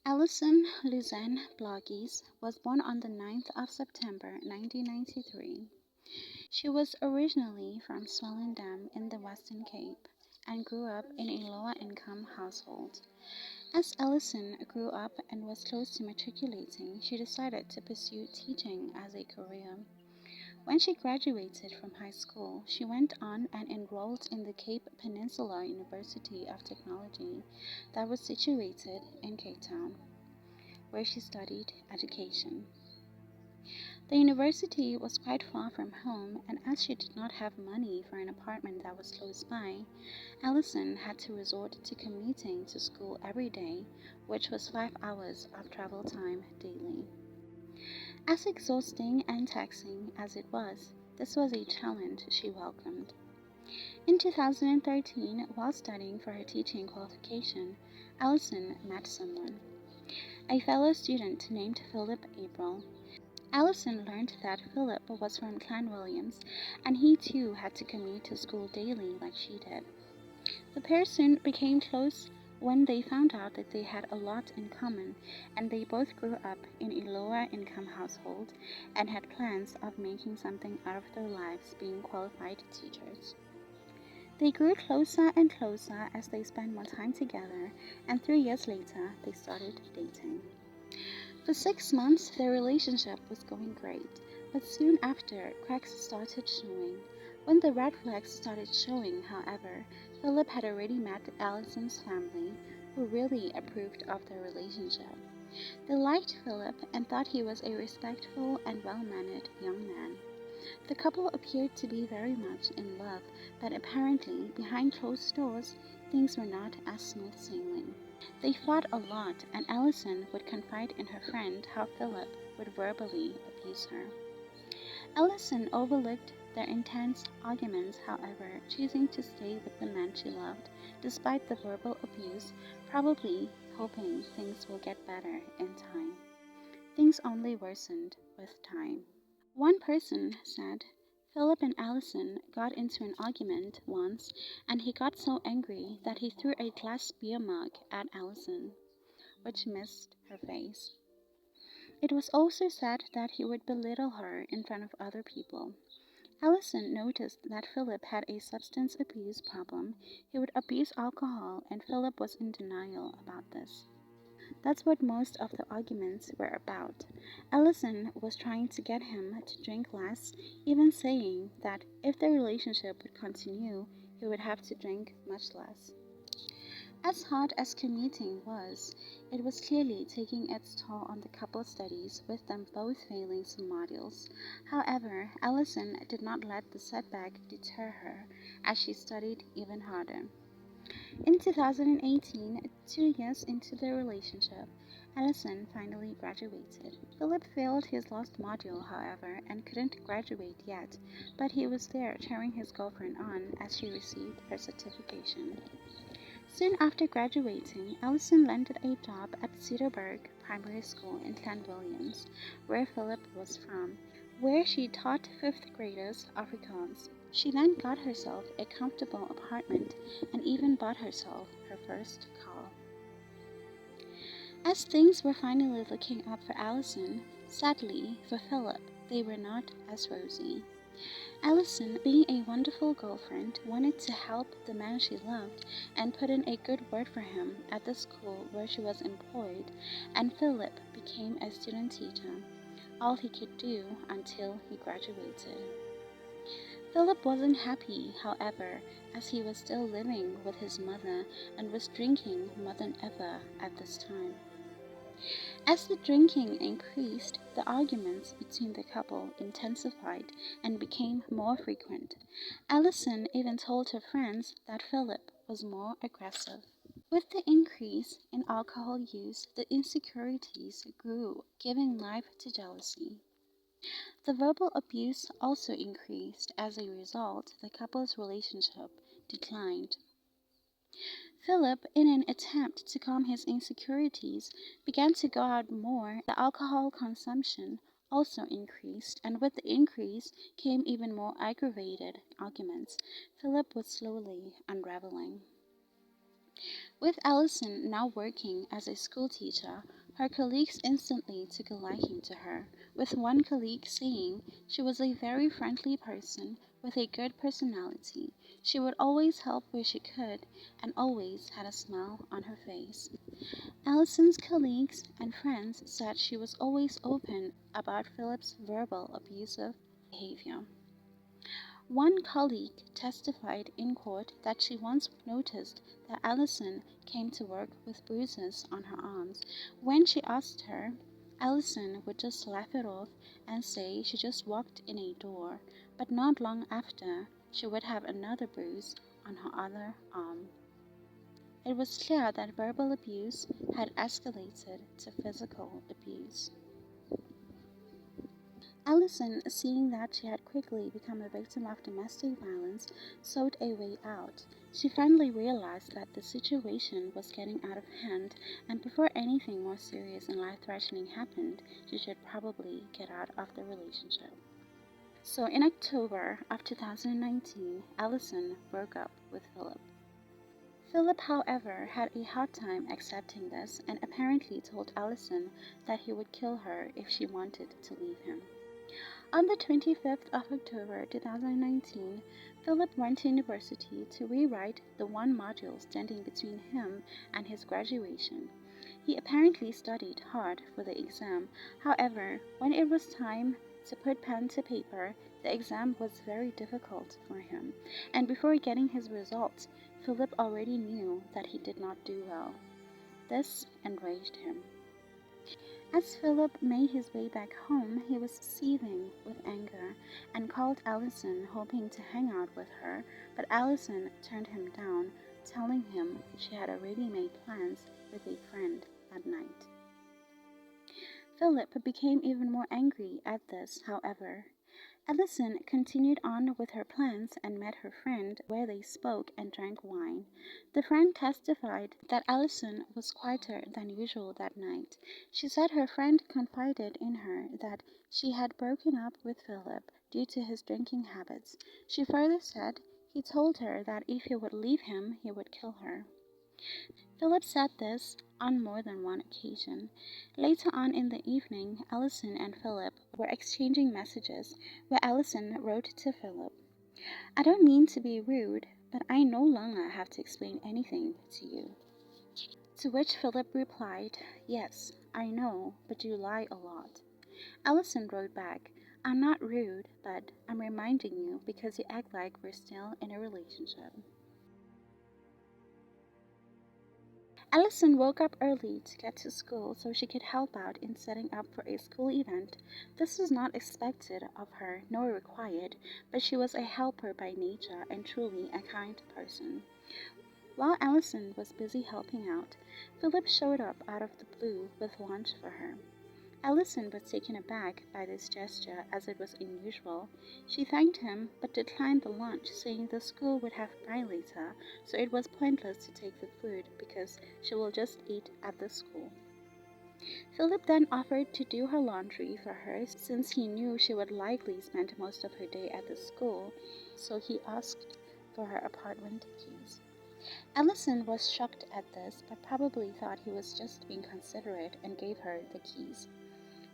Allison Plaatjies was born on the 9th of September 1993. She was originally from Spheriá in the Western Cape and grew up in a lower-income household. As Allison grew up and was close to matriculating, she decided to pursue teaching as a career. When she graduated from high school, she went on and enrolled in the Cape Peninsula University of Technology that was situated in Cape Town, where she studied education. The university was quite far from home, and as she did not have money for an apartment that was close by, Allison had to resort to commuting to school every day, which was 5 hours of travel time daily. As exhausting and taxing as it was, this was a challenge she welcomed. In 2013, while studying for her teaching qualification, Allison met someone, a fellow student named Philip April. Allison learned that Philip was from Clan Williams, and he too had to commute to school daily like she did. The pair soon became close when they found out that they had a lot in common, and they both grew up in a lower-income household and had plans of making something out of their lives being qualified teachers. They grew closer and closer as they spent more time together, and 3 years later, they started dating. For 6 months, their relationship was going great, but soon after, cracks started showing. When the red flags started showing, however, Philip had already met Allison's family, who really approved of their relationship. They liked Philip and thought he was a respectful and well-mannered young man. The couple appeared to be very much in love, but apparently, behind closed doors, things were not as smooth sailing. They fought a lot, and Allison would confide in her friend how Philip would verbally abuse her. Allison overlooked their intense arguments, however, choosing to stay with the man she loved, despite the verbal abuse, probably hoping things will get better in time. Things only worsened with time. One person said, Philip and Allison got into an argument once, and he got so angry that he threw a glass beer mug at Allison, which missed her face. It was also said that he would belittle her in front of other people. Allison noticed that Philip had a substance abuse problem. He would abuse alcohol, and Philip was in denial about this. That's what most of the arguments were about. Allison was trying to get him to drink less, even saying that if the relationship would continue, he would have to drink much less. As hard as commuting was, it was clearly taking its toll on the couple's studies, with them both failing some modules. However, Allison did not let the setback deter her, as she studied even harder. In 2018, 2 years into their relationship, Allison finally graduated. Philip failed his last module, however, and couldn't graduate yet, but he was there cheering his girlfriend on as she received her certification. Soon after graduating, Allison landed a job at Cedarburg Primary School in Clan Williams, where Philip was from, where she taught 5th graders Afrikaans. She then got herself a comfortable apartment and even bought herself her first car. As things were finally looking up for Allison, sadly for Philip, they were not as rosy. Allison, being a wonderful girlfriend, wanted to help the man she loved and put in a good word for him at the school where she was employed, and Philip became a student teacher, all he could do until he graduated. Philip wasn't happy, however, as he was still living with his mother and was drinking more than ever at this time. As the drinking increased, the arguments between the couple intensified and became more frequent. Allison even told her friends that Philip was more aggressive. With the increase in alcohol use, the insecurities grew, giving life to jealousy. The verbal abuse also increased. As a result, the couple's relationship declined. Philip, in an attempt to calm his insecurities, began to go out more. The alcohol consumption also increased, and with the increase came even more aggravated arguments. Philip was slowly unraveling. With Allison now working as a school teacher, her colleagues instantly took a liking to her, with one colleague saying she was a very friendly person with a good personality. She would always help where she could and always had a smile on her face. Allison's colleagues and friends said she was always open about Philip's verbal abusive behavior. One colleague testified in court that she once noticed that Allison came to work with bruises on her arms. When she asked her, Allison would just laugh it off and say she just walked in a door, but not long after, she would have another bruise on her other arm. It was clear that verbal abuse had escalated to physical abuse. Allison, seeing that she had quickly become a victim of domestic violence, sought a way out. She finally realized that the situation was getting out of hand, and before anything more serious and life-threatening happened, she should probably get out of the relationship. So in October of 2019, Allison broke up with Philip. Philip, however, had a hard time accepting this and apparently told Allison that he would kill her if she wanted to leave him. On the 25th of October 2019, Philip went to university to rewrite the one module standing between him and his graduation. He apparently studied hard for the exam. However, when it was time to put pen to paper, the exam was very difficult for him, and before getting his results, Philip already knew that he did not do well. This enraged him. As Philip made his way back home, he was seething with anger and called Allison, hoping to hang out with her, but Allison turned him down, telling him she had already made plans with a friend that night. Philip became even more angry at this, however. Allison continued on with her plans and met her friend, where they spoke and drank wine. The friend testified that Allison was quieter than usual that night. She said her friend confided in her that she had broken up with Philip due to his drinking habits. She further said he told her that if he would leave him, he would kill her. Philip said this on more than one occasion. Later on in the evening, Allison and Philip were exchanging messages where Allison wrote to Philip, "I don't mean to be rude, but I no longer have to explain anything to you." To which Philip replied, "Yes, I know, but you lie a lot." Allison wrote back, "I'm not rude, but I'm reminding you because you act like we're still in a relationship." Allison woke up early to get to school so she could help out in setting up for a school event. This was not expected of her nor required, but she was a helper by nature and truly a kind person. While Allison was busy helping out, Philip showed up out of the blue with lunch for her. Allison was taken aback by this gesture as it was unusual. She thanked him but declined the lunch, saying the school would have brine later, so it was pointless to take the food because she will just eat at the school. Philip then offered to do her laundry for her since he knew she would likely spend most of her day at the school, so he asked for her apartment keys. Allison was shocked at this but probably thought he was just being considerate and gave her the keys.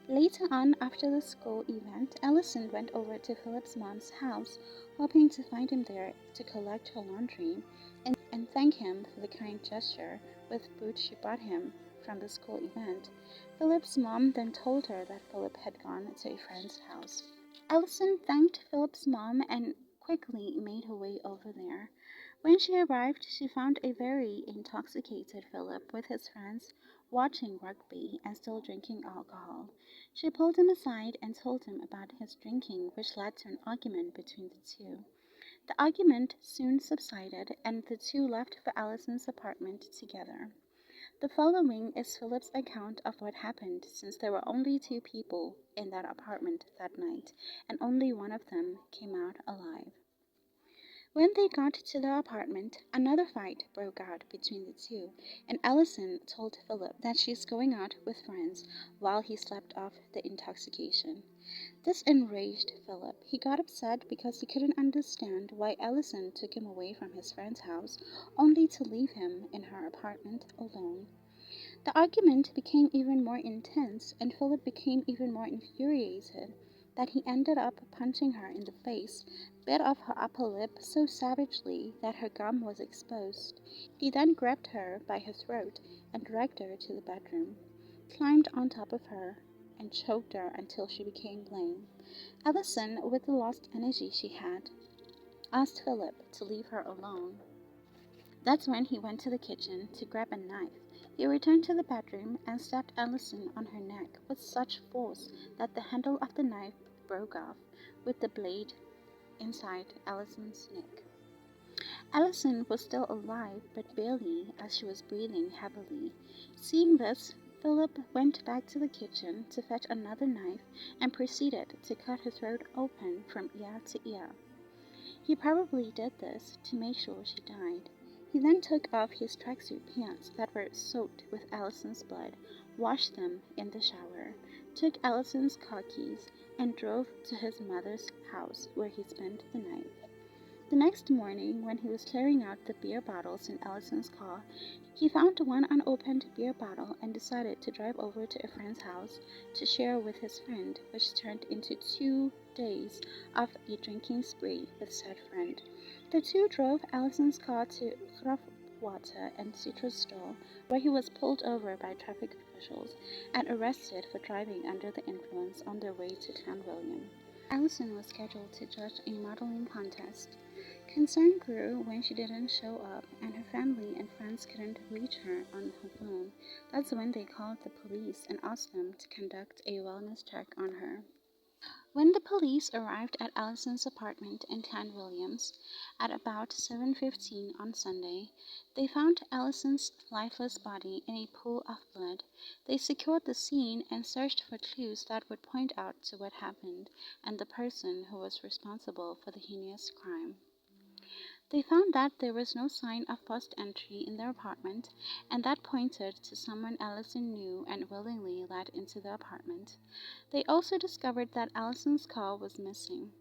Later on, after the school event, Allison went over to Philip's mom's house, hoping to find him there to collect her laundry and thank him for the kind gesture with boots she brought him from the school event. Philip's mom then told her that Philip had gone to a friend's house. Allison thanked Philip's mom and quickly made her way over there. When she arrived, she found a very intoxicated Philip with his friends watching rugby and still drinking alcohol. She pulled him aside and told him about his drinking, which led to an argument between the two. The argument soon subsided, and the two left for Allison's apartment together. The following is Philip's account of what happened, since there were only two people in that apartment that night, and only one of them came out alive. When they got to the apartment, another fight broke out between the two, and Allison told Philip that she's going out with friends while he slept off the intoxication. This enraged Philip. He got upset because he couldn't understand why Allison took him away from his friend's house only to leave him in her apartment alone. The argument became even more intense, and Philip became even more infuriated that he ended up punching her in the face, bit off her upper lip so savagely that her gum was exposed. He then grabbed her by her throat and dragged her to the bedroom, climbed on top of her, and choked her until she became lame. Allison, with the lost energy she had, asked Philip to leave her alone. That's when he went to the kitchen to grab a knife. He returned to the bedroom and stabbed Allison on her neck with such force that the handle of the knife broke off, with the blade inside Allison's neck. Allison was still alive, but barely, as she was breathing heavily. Seeing this, Philip went back to the kitchen to fetch another knife and proceeded to cut her throat open from ear to ear. He probably did this to make sure she died. He then took off his tracksuit pants that were soaked with Allison's blood, washed them in the shower, took Allison's car keys, and drove to his mother's house where he spent the night. The next morning, when he was clearing out the beer bottles in Allison's car, he found one unopened beer bottle and decided to drive over to a friend's house to share with his friend, which turned into 2 days of a drinking spree with said friend. The two drove Allison's car to water and citrus store, where he was pulled over by traffic officials and arrested for driving under the influence on their way to Clanwilliam. Allison was scheduled to judge a modeling contest. Concern grew when she didn't show up and her family and friends couldn't reach her on her phone. That's when they called the police and asked them to conduct a wellness check on her. When the police arrived at Allison's apartment in Clanwilliams at about 7:15 on Sunday, they found Allison's lifeless body in a pool of blood. They secured the scene and searched for clues that would point out to what happened and the person who was responsible for the heinous crime. They found that there was no sign of forced entry in their apartment, and that pointed to someone Allison knew and willingly let into the apartment. They also discovered that Allison's car was missing.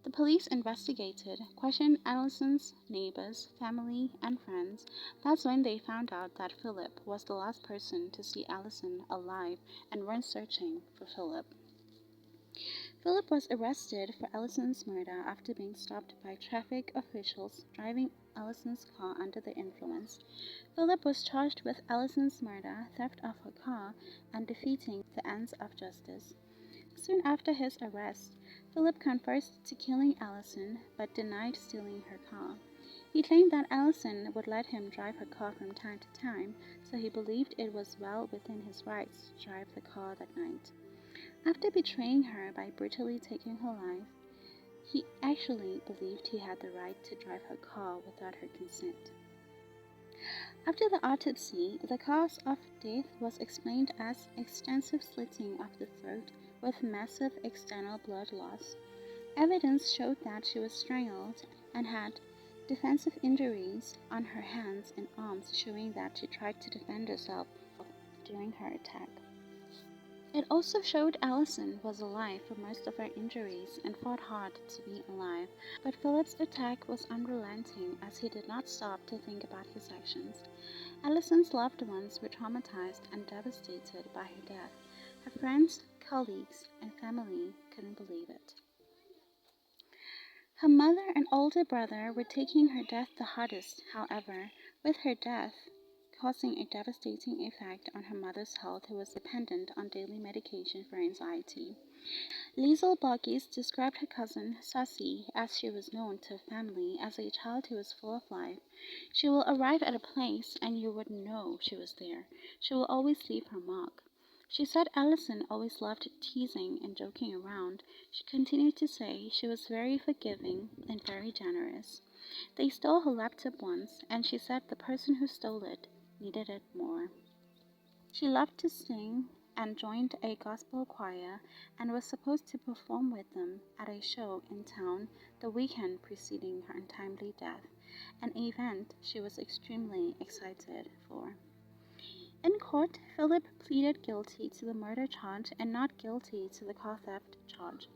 The police investigated, questioned Allison's neighbors, family, and friends. That's when they found out that Philip was the last person to see Allison alive and went searching for Philip. Philip was arrested for Allison's murder after being stopped by traffic officials driving Allison's car under the influence. Philip was charged with Allison's murder, theft of her car, and defeating the ends of justice. Soon after his arrest, Philip confessed to killing Allison, but denied stealing her car. He claimed that Allison would let him drive her car from time to time, so he believed it was well within his rights to drive the car that night. After betraying her by brutally taking her life, he actually believed he had the right to drive her car without her consent. After the autopsy, the cause of death was explained as extensive slitting of the throat with massive external blood loss. Evidence showed that she was strangled and had defensive injuries on her hands and arms, showing that she tried to defend herself during her attack. It also showed Allison was alive for most of her injuries and fought hard to be alive, but Philip's attack was unrelenting as he did not stop to think about his actions. Allison's loved ones were traumatized and devastated by her death. Her friends, colleagues, and family couldn't believe it. Her mother and older brother were taking her death the hardest, however, with her death causing a devastating effect on her mother's health, who was dependent on daily medication for anxiety. Allison Plaatjies described her cousin, Susie, as she was known to her family, as a child who was full of life. She will arrive at a place and you would know she was there. She will always leave her mark. She said Allison always loved teasing and joking around. She continued to say she was very forgiving and very generous. They stole her laptop once, and she said the person who stole it needed it more. She loved to sing and joined a gospel choir and was supposed to perform with them at a show in town the weekend preceding her untimely death, an event she was extremely excited for. In court, Philip pleaded guilty to the murder charge and not guilty to the car theft charge.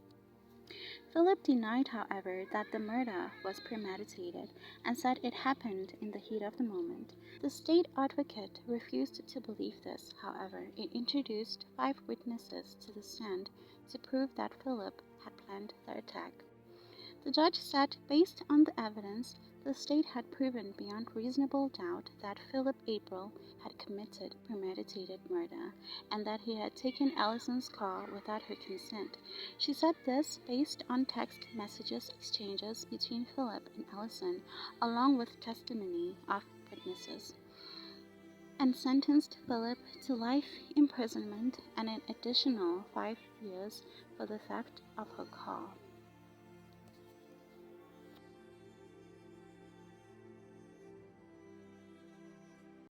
Philip denied, however, that the murder was premeditated and said it happened in the heat of the moment. The state advocate refused to believe this, however. It introduced 5 witnesses to the stand to prove that Philip had planned the attack. The judge said, based on the evidence, the state had proven beyond reasonable doubt that Philip April had committed premeditated murder and that he had taken Allison's car without her consent. She said this based on text messages exchanges between Philip and Allison, along with testimony of witnesses, and sentenced Philip to life imprisonment and an additional 5 years for the theft of her car.